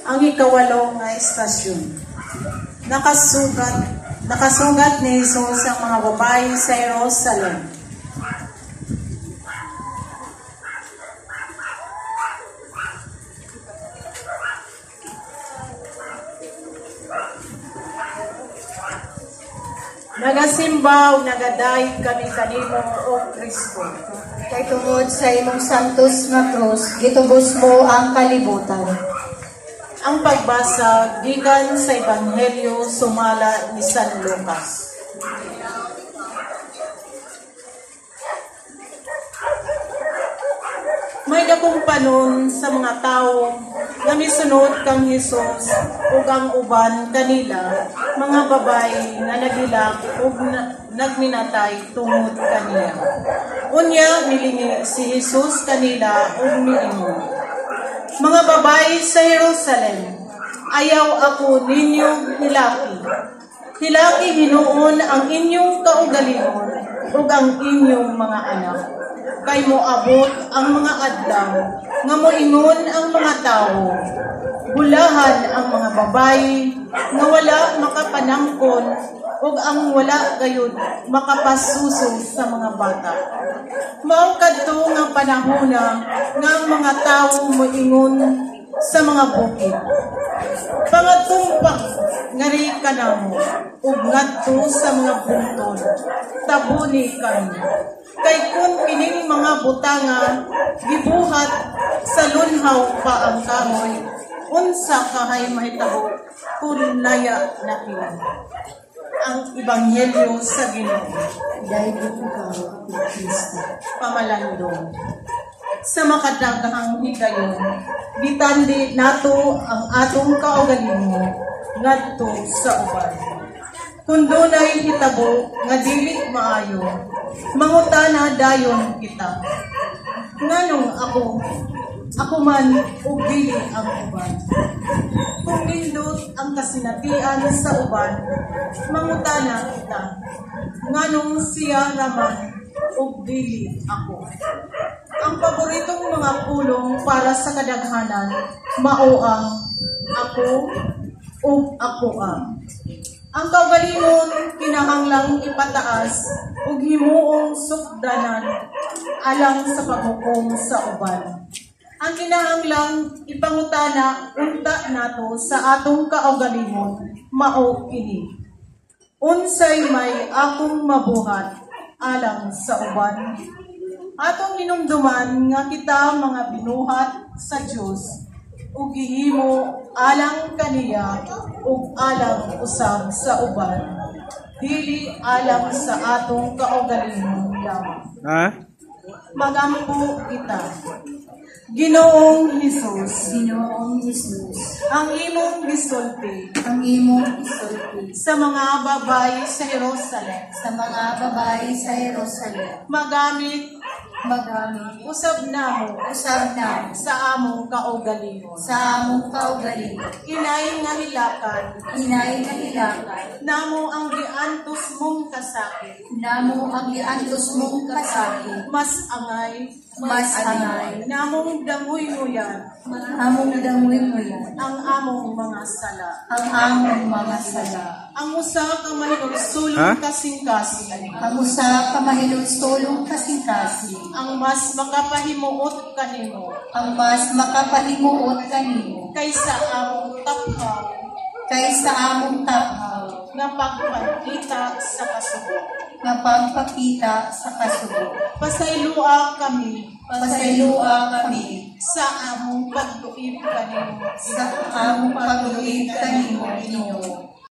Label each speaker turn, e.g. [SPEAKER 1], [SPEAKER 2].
[SPEAKER 1] Ang ikawalo nga estasyon. Nakasugat ni Jesus ang mga babae sa Jerusalem. Nagasimba o nagaday kami kanimo o Kristo.
[SPEAKER 2] Kay tungod sa imong santos nga krus, gitubos mo ang kalibutan.
[SPEAKER 1] Ang pagbasa gikan sa Ebanghelyo sumala ni San Lucas. May dakong panon sa mga tao nga misunod kang Hesus ug ang uban kanila mga babay nga nagilak ug nagminatay tungod kaniya. Unya milingi si Hesus kanila ug miingon, mga babay sa Jerusalem, ayaw ako ninyo hilaki. Hilaki hinuon ang inyong kaugalingon ug ang inyong mga anak. Kay moabot ang mga adlaw nga moingon ang mga tawo, bulahan ang mga babayi nga wala makapanangkon ug ang wala gayud makapasuso sa mga bata. Mao kadto nga panahona nga ang mga tawo moingon sa mga bukid, pangatumpak ngari kanamo ug ngadto sa mga bungtod, tabuni kami. Kay kun kining mga butanga gibuhat sa lunhaw pa ang kahoy, unsa kahay mahitabo kun laya na kini. Ang Ebanghelyo sa Ginoo.
[SPEAKER 2] Dahil ito ka, Kristo.
[SPEAKER 1] Pamalandong. Sa makadaghang higayon, gitandi nato ang atong kaugalingon ngadto sa uban. Kung dunay hitabo nga dili maayo, mangutana dayon kita. Nganong ako man ug dili ang uban. Kung nindot ang kasinatian sa uban, mangutana kita. Nganong siya raman ug dili ako. Ang paboritong mga pulong para sa kadaghanan mao ang ako ug ako ang. Ang kaugalingon kinahanglang ipataas ug himuong sukdanan alang sa paghukom sa uban. Ang kinahanglang ipangutana unta nato sa atong kaugalingon mao kini. Unsay may akong mabuhat alang sa uban? Atong hinumduman nga kita mga binuhat sa Dios ug gihimo alang kaniya ug alang usab sa uban, dili alang sa atong kaugalingon lamang. Magampo kita. Ginoong Hesus, ang imong gisulti sa mga babae sa Jerusalem, magamit usab namo sa among kaugalingon, inay nga hilakan namo ang giantos mong kasakit, mas angay namong dangoy mo yan ang among mga sala, ang usa ka mahilugsulong kasing-kasing, ang mas makapahimuot kanimo kaysa among taphaw nga pagpakita sa kasugo. Pasaylua kami sa among pagduib kanimo